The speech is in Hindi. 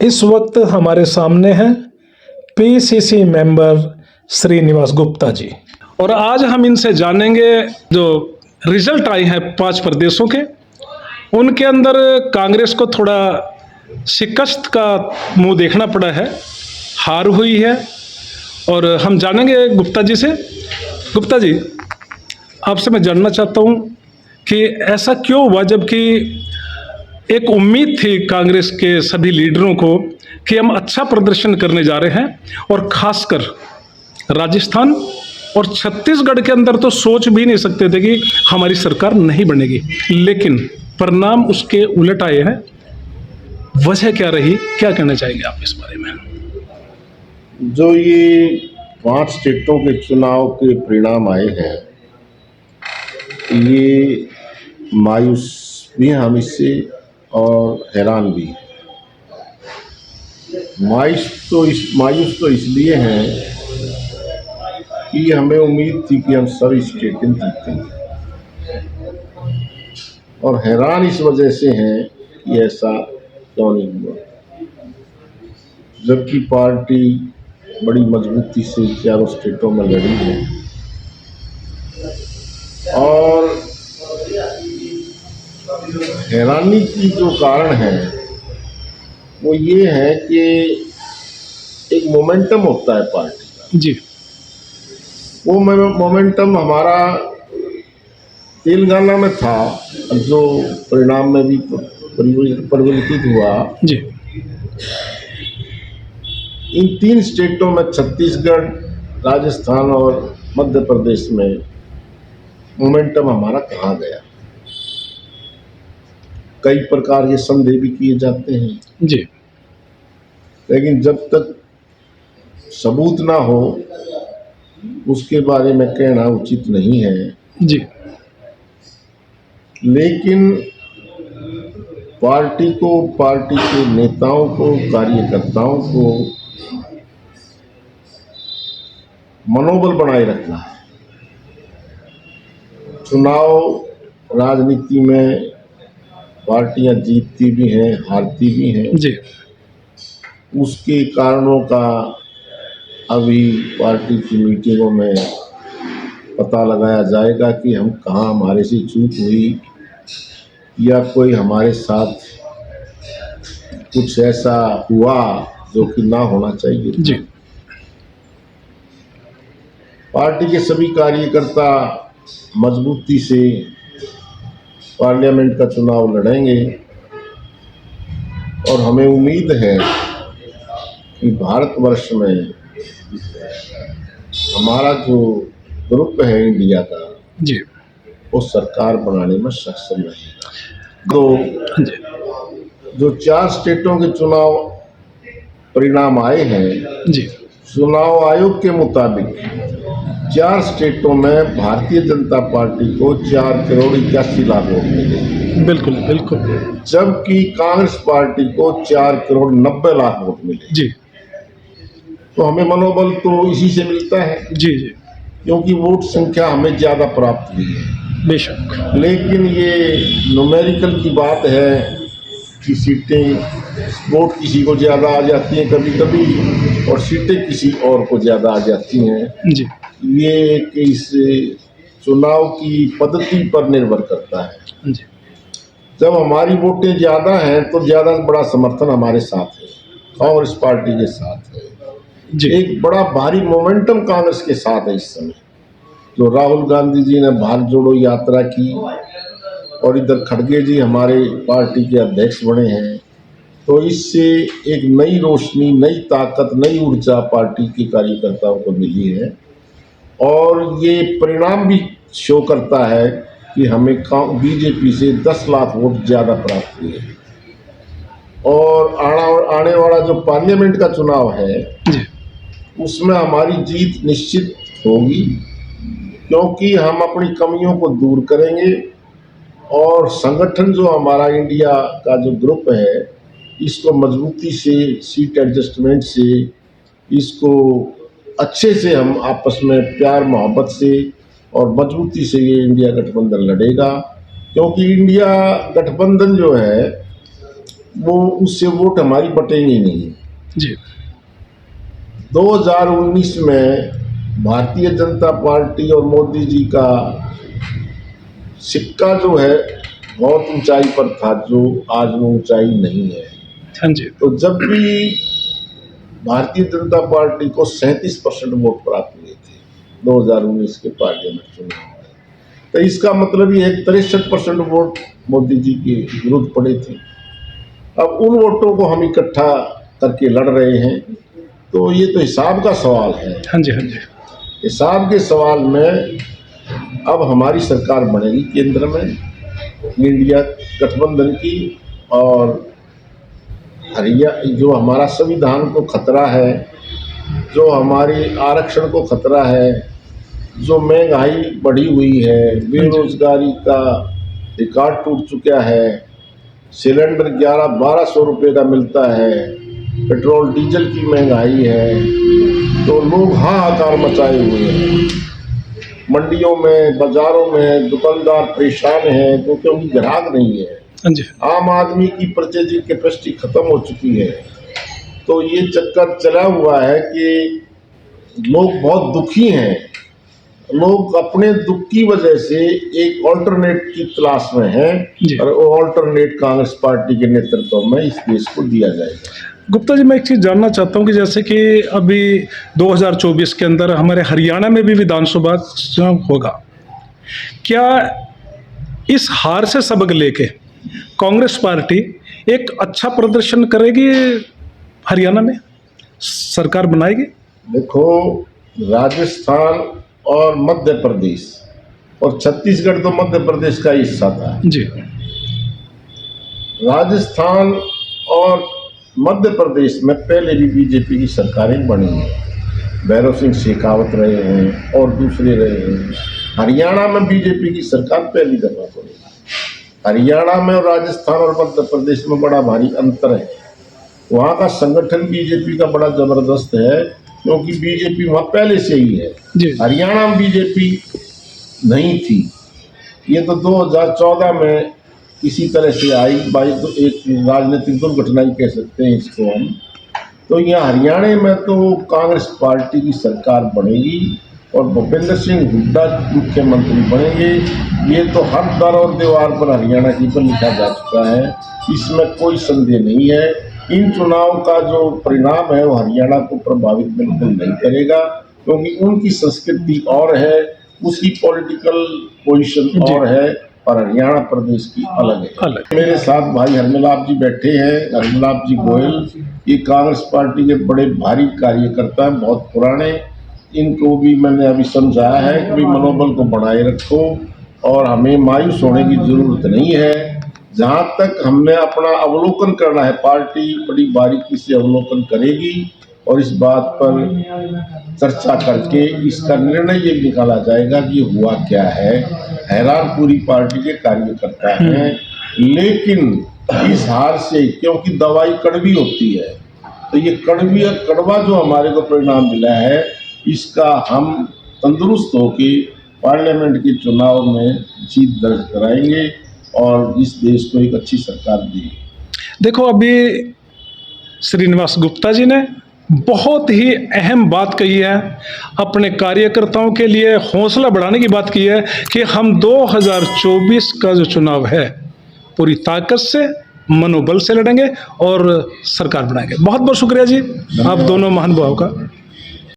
इस वक्त हमारे सामने हैं पीसीसी मेंबर श्रीनिवास गुप्ता जी, और आज हम इनसे जानेंगे जो रिजल्ट आए हैं 5 प्रदेशों के, उनके अंदर कांग्रेस को थोड़ा शिकस्त का मुंह देखना पड़ा है, हार हुई है। और हम जानेंगे गुप्ता जी से। गुप्ता जी, आपसे मैं जानना चाहता हूं कि ऐसा क्यों हुआ, जबकि एक उम्मीद थी कांग्रेस के सभी लीडरों को कि हम अच्छा प्रदर्शन करने जा रहे हैं, और खासकर राजस्थान और छत्तीसगढ़ के अंदर तो सोच भी नहीं सकते थे कि हमारी सरकार नहीं बनेगी, लेकिन परिणाम उसके उलट आए हैं। वजह क्या रही, क्या कहना चाहेंगे आप इस बारे में? जो ये 5 स्टेटों के चुनाव के परिणाम आए हैं, ये मायूस भी हैं हम इससे, और हैरान भी। मायूस तो इसलिए हैं कि हमें उम्मीद थी कि हम सभी स्टेटें जीतेंगे, और हैरान इस वजह से हैं कि ऐसा क्यों नहीं हुआ, जबकि पार्टी बड़ी मजबूती से चारों स्टेटों में लड़ी है। और हैरानी की जो कारण है वो ये है कि एक मोमेंटम होता है पार्टी का जी। वो मोमेंटम हमारा तेलंगाना में था, जो परिणाम में भी परिवर्तित हुआ। जी। इन 3 स्टेटों में, छत्तीसगढ़, राजस्थान और मध्य प्रदेश में, मोमेंटम हमारा कहाँ गया। कई प्रकार के संदेह भी किए जाते हैं जी। लेकिन जब तक सबूत ना हो उसके बारे में कहना उचित नहीं है। जी। लेकिन पार्टी को, पार्टी के नेताओं को, कार्यकर्ताओं को मनोबल बनाए रखना है। चुनाव राजनीति में पार्टियां जीतती भी हैं, हारती भी हैं। जी। उसके कारणों का अभी पार्टी की मीटिंगों में पता लगाया जाएगा कि हम कहाँ हमारे से चूक हुई, या कोई हमारे साथ कुछ ऐसा हुआ जो कि ना होना चाहिए। जी। पार्टी के सभी कार्यकर्ता मजबूती से पार्लियामेंट का चुनाव लड़ेंगे, और हमें उम्मीद है कि भारतवर्ष में हमारा जो ग्रुप है इंडिया का, जी। वो सरकार बनाने में सक्षम रहेगा। तो जो 4 स्टेटों के चुनाव परिणाम आए हैं, जी। चुनाव आयोग के मुताबिक 4 स्टेटों में भारतीय जनता पार्टी को 4 करोड़ 81 लाख वोट मिले। बिल्कुल बिल्कुल। जबकि कांग्रेस पार्टी को 4 करोड़ 90 लाख वोट मिले। जी। तो हमें मनोबल तो इसी से मिलता है। जी जी। क्योंकि वोट संख्या हमें ज्यादा प्राप्त हुई है, बेशक। लेकिन ये न्यूमेरिकल की बात है कि सीटें, वोट किसी को ज्यादा आ जाती हैं कभी कभी, और सीटें किसी और को ज्यादा आ जाती हैं। जी। ये कि इस चुनाव की पद्धति पर निर्भर करता है। जी। जब हमारी वोटें ज्यादा हैं तो ज्यादा बड़ा समर्थन हमारे साथ है, कांग्रेस पार्टी के साथ है। जी। एक बड़ा भारी मोमेंटम कांग्रेस के साथ है इस समय। जो राहुल गांधी जी ने भारत जोड़ो यात्रा की, और इधर खड़गे जी हमारे पार्टी के अध्यक्ष बने हैं, तो इससे एक नई रोशनी, नई ताकत, नई ऊर्जा पार्टी के कार्यकर्ताओं को मिली है। और ये परिणाम भी शो करता है कि हमें बीजेपी से 10 लाख वोट ज्यादा प्राप्त हुए। और आने वाला जो पार्लियामेंट का चुनाव है, उसमें हमारी जीत निश्चित होगी, क्योंकि हम अपनी कमियों को दूर करेंगे, और संगठन जो हमारा इंडिया का जो ग्रुप है, इसको मजबूती से, सीट एडजस्टमेंट से, इसको अच्छे से हम आपस में प्यार मोहब्बत से और मजबूती से ये इंडिया गठबंधन लड़ेगा। क्योंकि इंडिया गठबंधन जो है वो उससे वोट हमारी बटेंगे नहीं। जी 2019 में भारतीय जनता पार्टी और मोदी जी का सिक्का जो है बहुत ऊंचाई पर था, जो आज वो ऊंचाई नहीं है। हाँ जी तो जब भी भारतीय जनता पार्टी को 37% वोट प्राप्त हुए थे 2019 के पार्लियामेंट चुनाव में, तो इसका मतलब ये 63% वोट मोदी जी के विरुद्ध पड़े थे। अब उन वोटों को हम इकट्ठा करके लड़ रहे हैं, तो ये तो हिसाब का सवाल है। हाँ जी हाँ जी हिसाब के सवाल में अब हमारी सरकार बनेगी केंद्र में इंडिया गठबंधन की, और हरियाणा जो हमारा संविधान को खतरा है, जो हमारे आरक्षण को खतरा है, जो महंगाई बढ़ी हुई है, बेरोजगारी का रिकॉर्ड टूट चुका है, सिलेंडर 1100-1200 रुपये का मिलता है, पेट्रोल डीजल की महंगाई है, तो लोग हाहाकार मचाए हुए हैं। मंडियों में, बाजारों में दुकानदार परेशान हैं क्योंकि उनकी ग्राहक नहीं है। हाँ जी आम आदमी की परचेजिंग कैपेसिटी खत्म हो चुकी है। तो ये चक्कर चला हुआ है कि लोग बहुत दुखी हैं। लोग अपने दुख की वजह से एक ऑल्टरनेट की तलाश में हैं, जी। और वो ऑल्टरनेट कांग्रेस पार्टी के नेतृत्व में इस देश को दिया जाएगा। गुप्ता जी, मैं एक चीज़ जानना चाहता हूँ कि जैसे कि अभी 2024 के अंदर हमारे हरियाणा में भी विधानसभा चुनाव होगा, क्या इस हार से सबक लेके कांग्रेस पार्टी एक अच्छा प्रदर्शन करेगी, हरियाणा में सरकार बनाएगी? देखो, राजस्थान और मध्य प्रदेश और छत्तीसगढ़ तो मध्य प्रदेश का हिस्सा था। जी राजस्थान और मध्य प्रदेश में पहले भी बीजेपी की सरकारें बनी हैं, भैरव सिंह शेखावत रहे हैं और दूसरे रहे हैं। हरियाणा में बीजेपी की सरकार पहली दफा बनी। हरियाणा में और राजस्थान और मध्य प्रदेश में बड़ा भारी अंतर है। वहाँ का संगठन बीजेपी का बड़ा जबरदस्त है, क्योंकि बीजेपी वहाँ पहले से ही है। जी हरियाणा में बीजेपी नहीं थी, ये तो 2014 में किसी तरह से आई, तो एक राजनीतिक दुर्घटना ही कह सकते हैं इसको हम। तो यहाँ हरियाणा में तो कांग्रेस पार्टी की सरकार बनेगी और भूपेंद्र सिंह हुड्डा मुख्यमंत्री बनेंगे। ये तो हर दर और दीवार पर हरियाणा की पर लिखा जा चुका है, इसमें कोई संदेह नहीं है। इन चुनाव का जो परिणाम है वो हरियाणा को प्रभावित बिल्कुल नहीं करेगा, क्योंकि उनकी संस्कृति और है, उसकी पॉलिटिकल पोजीशन और है, और हरियाणा प्रदेश की अलग है। मेरे साथ भाई हरमिलाप जी बैठे हैं, हरमिलाप जी गोयल, ये कांग्रेस पार्टी के बड़े भारी कार्यकर्ता हैं, बहुत पुराने। इनको भी मैंने अभी समझाया है कि भाई मनोबल को बनाए रखो और हमें मायूस होने की जरूरत नहीं है। जहाँ तक हमने अपना अवलोकन करना है, पार्टी बड़ी बारीकी से अवलोकन करेगी और इस बात पर चर्चा करके इसका निर्णय ये निकाला जाएगा कि हुआ क्या है। हैरान पूरी पार्टी के कार्यकर्ता हैं, लेकिन इस हार से, क्योंकि दवाई कड़वी होती है, तो ये कड़वी और कड़वा जो हमारे को परिणाम मिला है, इसका हम तंदुरुस्त होके पार्लियामेंट के चुनाव में जीत दर्ज कराएंगे और इस देश को एक अच्छी सरकार देंगे। देखो, अभी श्रीनिवास गुप्ता जी ने बहुत ही अहम बात कही है, अपने कार्यकर्ताओं के लिए हौसला बढ़ाने की बात की है कि हम 2024 का जो चुनाव है पूरी ताकत से, मनोबल से लड़ेंगे और सरकार बनाएंगे। बहुत बहुत शुक्रिया जी आप दोनों महानुभावों का।